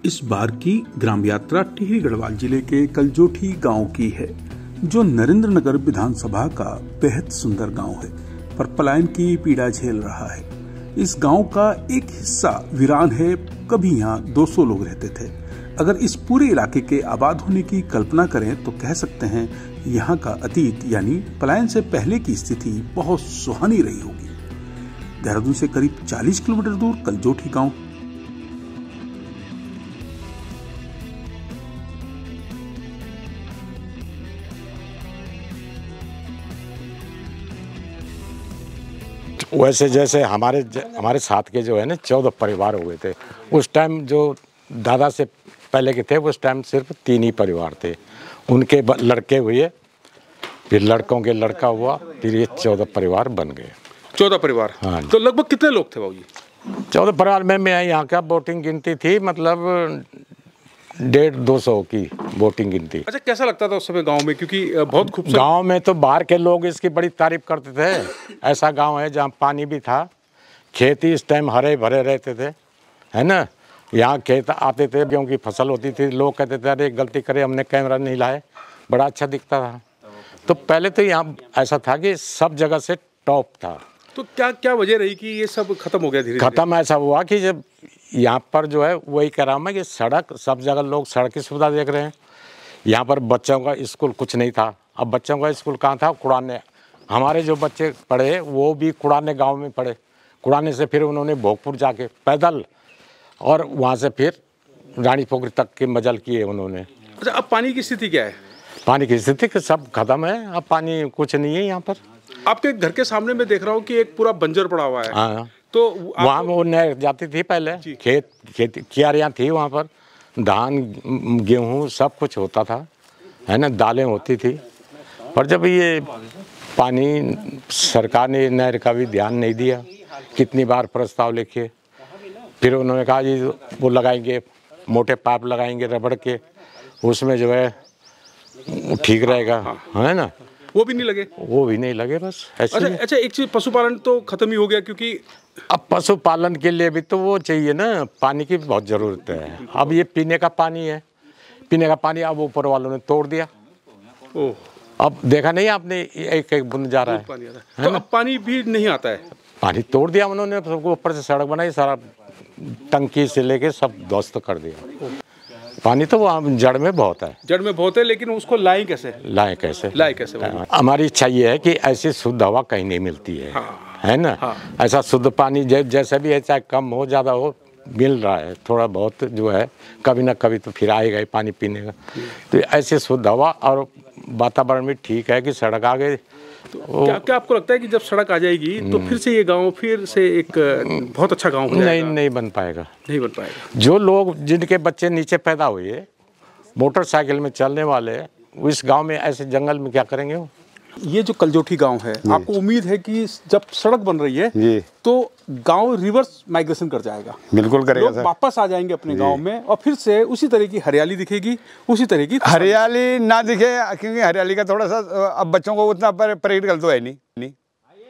इस बार की ग्राम यात्रा टिहरी गढ़वाल जिले के कलजोठी गांव की है, जो नरेंद्र नगर विधानसभा का बेहद सुंदर गांव है, पर पलायन की पीड़ा झेल रहा है। इस गांव का एक हिस्सा वीरान है। कभी यहाँ 200 लोग रहते थे। अगर इस पूरे इलाके के आबाद होने की कल्पना करें तो कह सकते हैं यहाँ का अतीत यानी पलायन से पहले की स्थिति बहुत सुहानी रही होगी। देहरादून से करीब 40 किलोमीटर दूर कलजोठी गांव वैसे जैसे हमारे साथ के जो है ना 14 परिवार हो गए थे। उस टाइम जो दादा से पहले के थे उस टाइम सिर्फ 3 ही परिवार थे। उनके लड़के हुए, फिर लड़कों के लड़का हुआ, फिर ये 14 परिवार बन गए। 14 परिवार? हाँ। तो लगभग कितने लोग थे बाबूजी? 14 परिवार में मैं यहाँ का वोटिंग गिनती थी, मतलब 150-200 की वोटिंग गिनती। अच्छा, कैसा लगता था उस समय गांव में? क्योंकि बहुत खूबसूरत गांव में तो बाहर के लोग इसकी बड़ी तारीफ करते थे। ऐसा गांव है जहाँ पानी भी था, खेती इस टाइम हरे भरे रहते थे, है ना। यहाँ खेत आते थे, गेहूं की फसल होती थी, लोग कहते थे अरे गलती करे हमने कैमरा नहीं लाए, बड़ा अच्छा दिखता था। तो पहले तो यहाँ ऐसा था कि सब जगह से टॉप था। तो क्या वजह रही कि ये सब खत्म हो गया धीरे-धीरे? खत्म ऐसा हुआ कि जब यहाँ पर जो है वही कह रहा हूँ मैं कि सड़क, सब जगह लोग सड़क की सुविधा देख रहे हैं। यहाँ पर बच्चों का स्कूल कुछ नहीं था। अब बच्चों का स्कूल कहाँ था? कुड़ाने। हमारे जो बच्चे पढ़े वो भी कुड़ाने गांव में पढ़े। कुड़ाने से फिर उन्होंने भोगपुर जाके पैदल, और वहाँ से फिर रानी पोखरी तक के मजल किए उन्होंने। अच्छा, अब पानी की स्थिति क्या है? पानी की स्थिति सब खत्म है, अब पानी कुछ नहीं है यहाँ पर। आपके घर के सामने मैं देख रहा हूँ कि एक पूरा बंजर पड़ा हुआ है। हाँ, तो वहाँ वो नहर जाती थी पहले, खेती क्यारियाँ थी वहाँ पर, धान गेहूँ सब कुछ होता था, है ना, दालें होती थी। पर जब ये पानी, सरकार ने नहर का भी ध्यान नहीं दिया। कितनी बार प्रस्ताव लिखे, फिर उन्होंने कहा जी वो लगाएंगे, मोटे पाइप लगाएंगे रबड़ के, उसमें जो है ठीक रहेगा, है ना। वो भी नहीं लगे? वो भी नहीं लगे, बस ऐसे। अच्छा, एक चीज, पशुपालन तो खत्म ही हो गया, क्योंकि अब पशुपालन के लिए भी तो वो चाहिए ना, पानी की बहुत ज़रूरत है। अब ये पीने का पानी है, पीने का पानी अब ऊपर वालों ने तोड़ दिया। ओह, अब देखा नहीं आपने, एक एक बूंद जा रहा है, तो अब पानी भी नहीं आता है। पानी तोड़ दिया उन्होंने, सबको ऊपर से सड़क बनाई, सारा टंकी से लेके सब ध्वस्त कर दिया। पानी तो वहाँ जड़ में बहुत है, जड़ में बहुत है, लेकिन उसको लाएं कैसे? हमारी इच्छा ये है कि ऐसी शुद्ध हवा कहीं नहीं मिलती है, है ना। ऐसा शुद्ध पानी जैसे भी है, चाहे कम हो ज़्यादा हो, मिल रहा है थोड़ा बहुत जो है, कभी ना कभी तो फिर आएगा ही पानी पीने का। तो ऐसे शुद्ध हवा और वातावरण भी ठीक है कि सड़क आ गई। तो क्या आपको लगता है कि जब सड़क आ जाएगी तो फिर से ये गांव फिर से एक बहुत अच्छा गांव हो जाएगा? नहीं बन पाएगा, नहीं बन पाएगा। जो लोग, जिनके बच्चे नीचे पैदा हुए, मोटरसाइकिल में चलने वाले, इस गांव में ऐसे जंगल में क्या करेंगे वो? ये जो कलजोठी गांव है, आपको उम्मीद है कि जब सड़क बन रही है तो गांव रिवर्स माइग्रेशन कर जाएगा? बिल्कुल करेगा लोग वापस आ जाएंगे अपने गांव में, और फिर से उसी तरह की हरियाली दिखेगी, उसी तरह की हरियाली ना दिखे, क्योंकि हरियाली का थोड़ा सा अब बच्चों को उतना प्रैक्टिकल तो है नहीं।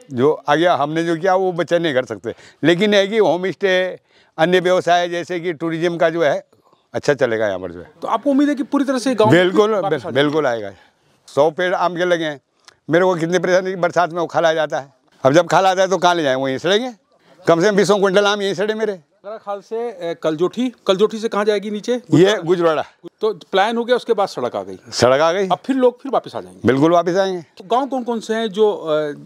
जो आगे हमने जो किया वो बच्चे नहीं कर सकते, लेकिन है कि होम स्टे, अन्य व्यवसाय जैसे कि टूरिज्म का जो है अच्छा चलेगा यहाँ पर जो है। तो आपको उम्मीद है कि पूरी तरह से गाँव बिल्कुल आएगा। 100 पेड़ आम के लगे हैं। मेरे को कितनी परेशानी, बरसात में वो खाला जाता है। अब जब खाला आता है तो कहाँ ले जाए, वहीं सड़ेंगे। कम से कम 20 क्विंटल आम यहीं सड़े मेरे। मेरा ख्याल से कलजोठी से कहाँ जाएगी नीचे? ये गुजराड़ा। तो प्लान हो गया, उसके बाद सड़क आ गई। अब फिर लोग फिर वापस आ जाएंगे? बिल्कुल वापस आएंगे। तो गांव कौन कौन से हैं जो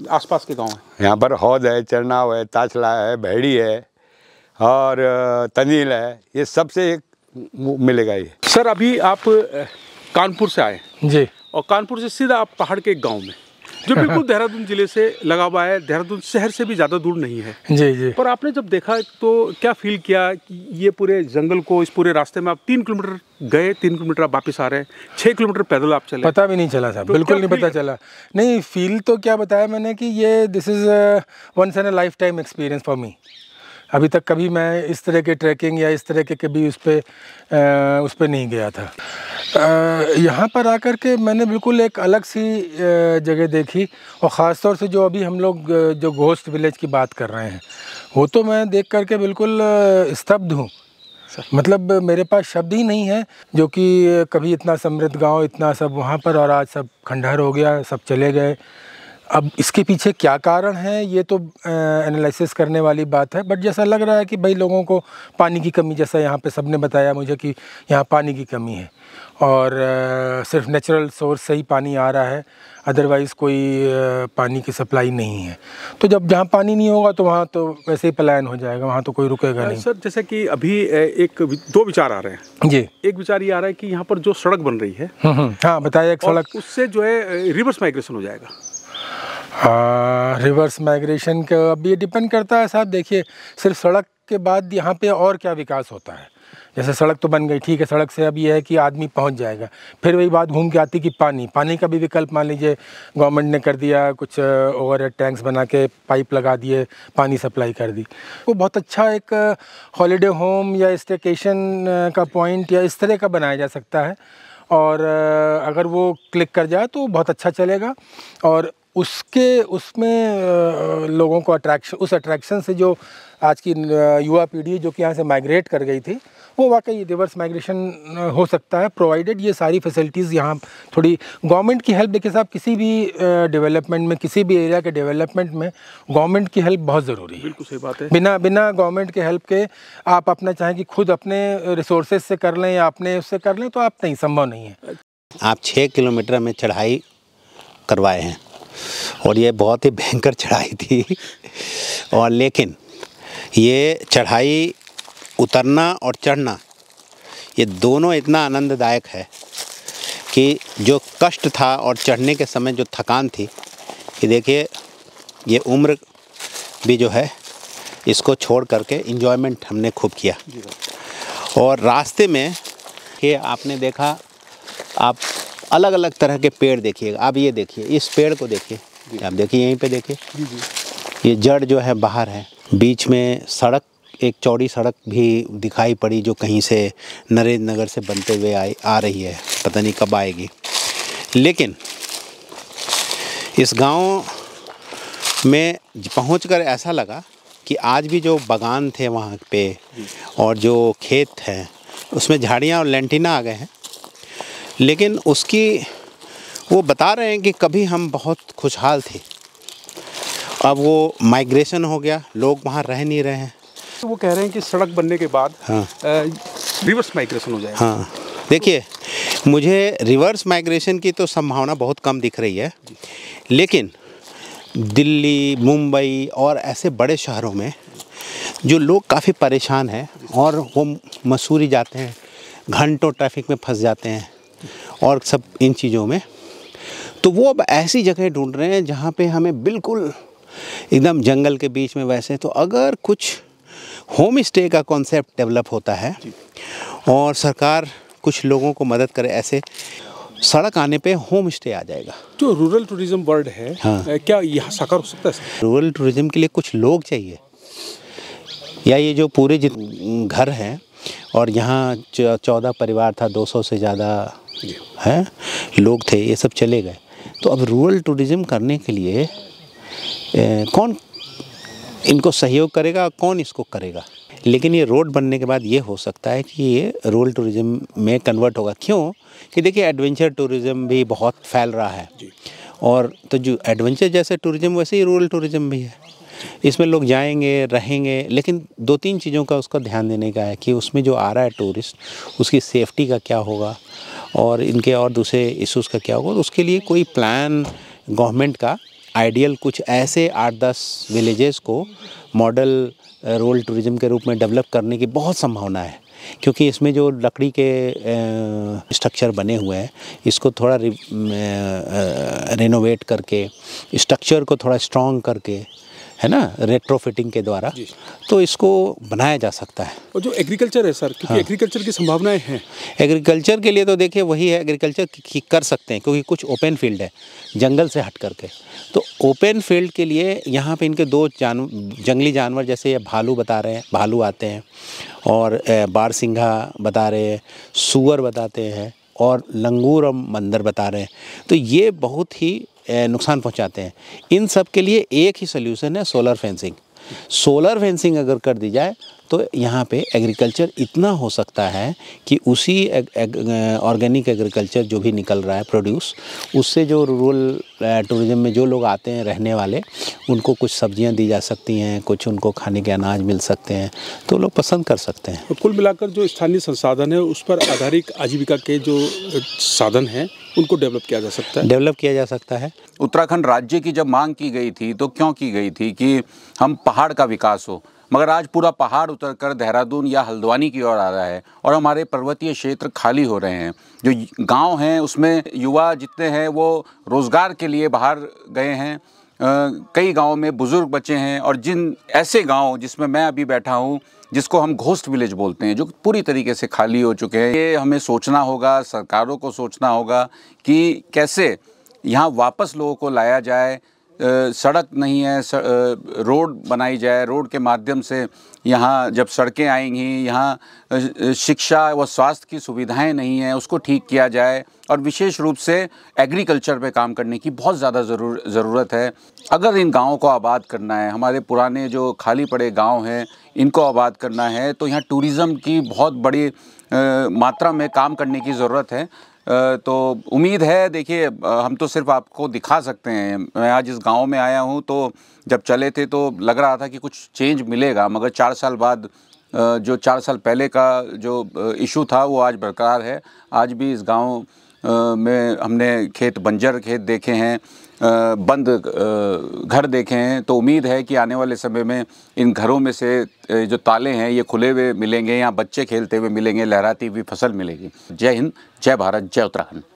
आसपास के गांव हैं? यहाँ पर हौद है, चरनाव है, ताछला है, भेड़ी है और तंजील है, ये सबसे मिलेगा ये। सर, अभी आप कानपुर से आए जी, और कानपुर से सीधा आप पहाड़ के एक गाँव में, जो बिल्कुल देहरादून जिले से लगा हुआ है, देहरादून शहर से भी ज़्यादा दूर नहीं है। जी। पर आपने जब देखा तो क्या फील किया कि ये पूरे जंगल को, इस पूरे रास्ते में आप 3 किलोमीटर गए, 3 किलोमीटर आप वापस आ रहे हैं, 6 किलोमीटर पैदल आप चले? पता भी नहीं चला साहब, बिल्कुल नहीं पता चला। नहीं, फील तो क्या बताया मैंने कि ये this is once in a lifetime experience for me. अभी तक कभी मैं इस तरह के ट्रैकिंग या इस तरह के कभी उस पर नहीं गया था। यहाँ पर आकर के मैंने बिल्कुल एक अलग सी जगह देखी, और ख़ास तौर से जो अभी हम लोग जो घोस्ट विलेज की बात कर रहे हैं, वो तो मैं देख करके बिल्कुल स्तब्ध हूँ मतलब मेरे पास शब्द ही नहीं है, जो कि कभी इतना समृद्ध गांव, इतना सब वहाँ पर, और आज सब खंडहर हो गया, सब चले गए। अब इसके पीछे क्या कारण है ये तो एनालिसिस करने वाली बात है, बट जैसा लग रहा है कि भाई लोगों को पानी की कमी, जैसा यहाँ पे सबने बताया मुझे कि यहाँ पानी की कमी है, और सिर्फ नेचुरल सोर्स से ही पानी आ रहा है, अदरवाइज़ कोई पानी की सप्लाई नहीं है। तो जब जहाँ पानी नहीं होगा तो वहाँ तो वैसे ही पलायन हो जाएगा, वहाँ तो कोई रुकेगा नहीं। सर, जैसे कि अभी दो विचार आ रहे हैं जी। एक विचार ये आ रहा है कि यहाँ पर जो सड़क बन रही है, हाँ बताइए, एक सड़क, उससे जो है रिवर्स माइग्रेशन हो जाएगा। हाँ, रिवर्स माइग्रेशन का अब ये डिपेंड करता है साहब। देखिए, सिर्फ सड़क के बाद यहाँ पे और क्या विकास होता है। जैसे सड़क तो बन गई, ठीक है, सड़क से अब ये है कि आदमी पहुँच जाएगा, फिर वही बात घूम के आती कि पानी का भी विकल्प मान लीजिए गवर्नमेंट ने कर दिया, कुछ ओवरहेड टैंक्स बना के पाइप लगा दिए, पानी सप्लाई कर दी। वो बहुत अच्छा एक हॉलीडे होम या स्टेकेशन का पॉइंट या इस तरह का बनाया जा सकता है, और अगर वो क्लिक कर जाए तो बहुत अच्छा चलेगा। और उसमें लोगों को अट्रैक्शन से जो आज की युवा पीढ़ी जो कि यहाँ से माइग्रेट कर गई थी, वो वाकई रिवर्स माइग्रेशन हो सकता है, प्रोवाइडेड ये सारी फैसिलिटीज़ यहाँ थोड़ी गवर्नमेंट की हेल्प। देखिए साहब, किसी भी डेवलपमेंट में, किसी भी एरिया के डेवलपमेंट में गवर्नमेंट की हेल्प बहुत ज़रूरी है। बिल्कुल सही बात है। बिना गवर्नमेंट के हेल्प के आप अपना चाहें कि खुद अपने रिसोर्सेज से कर लें या अपने उससे कर लें, तो आप नहीं, संभव नहीं है। आप 6 किलोमीटर में चढ़ाई करवाए हैं, और ये बहुत ही भयंकर चढ़ाई थी, और लेकिन ये चढ़ाई उतरना और चढ़ना, ये दोनों इतना आनंददायक है कि जो कष्ट था और चढ़ने के समय जो थकान थी, कि देखिए ये उम्र भी जो है इसको छोड़ करके एंजॉयमेंट हमने खूब किया। और रास्ते में ये आपने देखा, आप अलग अलग तरह के पेड़ देखिएगा। आप ये देखिए, इस पेड़ को देखिए, आप देखिए यहीं पे देखिए, ये जड़ जो है बाहर है। बीच में सड़क, एक चौड़ी सड़क भी दिखाई पड़ी जो कहीं से नरेंद्र नगर से बनते हुए आ रही है, पता नहीं कब आएगी। लेकिन इस गांव में पहुंचकर ऐसा लगा कि आज भी जो बागान थे वहाँ पे और जो खेत हैं उसमें झाड़ियाँ और लेंटिना आ गए हैं, लेकिन उसकी वो बता रहे हैं कि कभी हम बहुत खुशहाल थे, अब वो माइग्रेशन हो गया, लोग वहाँ रह नहीं रहे हैं। तो वो कह रहे हैं कि सड़क बनने के बाद हाँ, रिवर्स माइग्रेशन हो जाएगा। हाँ, देखिए, मुझे रिवर्स माइग्रेशन की तो संभावना बहुत कम दिख रही है, लेकिन दिल्ली, मुंबई और ऐसे बड़े शहरों में जो लोग काफ़ी परेशान हैं और वो मसूरी जाते हैं, घंटों ट्रैफिक में फंस जाते हैं और सब इन चीज़ों में, तो वो अब ऐसी जगह ढूंढ रहे हैं जहाँ पे हमें बिल्कुल एकदम जंगल के बीच में। वैसे तो अगर कुछ होम स्टे का कॉन्सेप्ट डेवलप होता है और सरकार कुछ लोगों को मदद करे, ऐसे सड़क आने पे होम स्टे आ जाएगा। जो रूरल टूरिज्म वर्ड है, हाँ, क्या यहाँ साकार हो सकता है? रूरल टूरिज्म के लिए कुछ लोग चाहिए, या ये जो पूरे घर हैं और यहाँ 14 परिवार था, 200 से ज़्यादा हैं लोग थे, ये सब चले गए। तो अब रूरल टूरिज्म करने के लिए कौन इनको सहयोग करेगा, कौन इसको करेगा? लेकिन ये रोड बनने के बाद ये हो सकता है कि ये रूरल टूरिज्म में कन्वर्ट होगा। क्यों? कि देखिए, एडवेंचर टूरिज्म भी बहुत फैल रहा है, और तो जो एडवेंचर जैसे टूरिज्म वैसे ही रूरल टूरिज्म भी है। इसमें लोग जाएंगे, रहेंगे, लेकिन 2-3 चीज़ों का उसका ध्यान देने का है कि उसमें जो आ रहा है टूरिस्ट, उसकी सेफ्टी का क्या होगा और इनके और दूसरे इश्यूज़ का क्या होगा। और उसके लिए कोई प्लान गवर्नमेंट का आइडियल कुछ ऐसे 8-10 विलेजेस को मॉडल रूरल टूरिज्म के रूप में डेवलप करने की बहुत संभावना है, क्योंकि इसमें जो लकड़ी के स्ट्रक्चर बने हुए हैं, इसको थोड़ा रेनोवेट करके, स्ट्रक्चर को थोड़ा स्ट्रॉन्ग करके, है ना, रेट्रोफिटिंग के द्वारा, तो इसको बनाया जा सकता है। और जो एग्रीकल्चर है सर, क्योंकि एग्रीकल्चर की संभावनाएं हैं। एग्रीकल्चर के लिए तो देखिए वही है, एग्रीकल्चर कर सकते हैं क्योंकि कुछ ओपन फील्ड है जंगल से हट करके। तो ओपन फील्ड के लिए यहाँ पे इनके 2 जंगली जानवर, जैसे ये भालू बता रहे हैं, भालू आते हैं, और बारसिंघा बता रहे हैं, सूअर बताते हैं, और लंगूर और बंदर बता रहे हैं। तो ये बहुत ही नुकसान पहुंचाते हैं। इन सब के लिए एक ही सल्यूशन है, सोलर फेंसिंग। सोलर फेंसिंग अगर कर दी जाए तो यहाँ पे एग्रीकल्चर इतना हो सकता है कि उसी ऑर्गेनिक एग्रीकल्चर जो भी निकल रहा है प्रोड्यूस, उससे जो रूरल टूरिज्म में जो लोग आते हैं रहने वाले, उनको कुछ सब्जियां दी जा सकती हैं, कुछ उनको खाने के अनाज मिल सकते हैं, तो लोग पसंद कर सकते हैं। तो कुल मिलाकर जो स्थानीय संसाधन है उस पर आधारित आजीविका के जो साधन हैं उनको डेवलप किया जा सकता है। डेवलप किया जा सकता है। उत्तराखंड राज्य की जब मांग की गई थी तो क्यों की गई थी कि हम पहाड़ का विकास हो, मगर आज पूरा पहाड़ उतरकर देहरादून या हल्द्वानी की ओर आ रहा है और हमारे पर्वतीय क्षेत्र खाली हो रहे हैं। जो गांव हैं उसमें युवा जितने हैं वो रोज़गार के लिए बाहर गए हैं। कई गाँव में बुज़ुर्ग बचे हैं और जिन ऐसे गाँव जिसमें मैं अभी बैठा हूँ, जिसको हम घोस्ट विलेज बोलते हैं, जो पूरी तरीके से खाली हो चुके हैं। ये हमें सोचना होगा, सरकारों को सोचना होगा कि कैसे यहाँ वापस लोगों को लाया जाए। सड़क नहीं है, रोड बनाई जाए, रोड के माध्यम से यहाँ जब सड़कें आएंगी, यहाँ शिक्षा व स्वास्थ्य की सुविधाएं नहीं हैं, उसको ठीक किया जाए। और विशेष रूप से एग्रीकल्चर पे काम करने की बहुत ज़्यादा ज़रूरत है। अगर इन गाँवों को आबाद करना है, हमारे पुराने जो खाली पड़े गाँव हैं इनको आबाद करना है, तो यहाँ टूरिज़्म की बहुत बड़ी मात्रा में काम करने की ज़रूरत है। तो उम्मीद है, देखिए हम तो सिर्फ आपको दिखा सकते हैं। मैं आज इस गांव में आया हूं तो जब चले थे तो लग रहा था कि कुछ चेंज मिलेगा, मगर 4 साल बाद जो 4 साल पहले का जो इशू था वो आज बरकरार है। आज भी इस गांव में हमने बंजर खेत देखे हैं, बंद घर देखे हैं। तो उम्मीद है कि आने वाले समय में इन घरों में से जो ताले हैं ये खुले हुए मिलेंगे, यहाँ बच्चे खेलते हुए मिलेंगे, लहराती हुई फसल मिलेगी। जय हिंद, जय भारत, जय उत्तराखंड।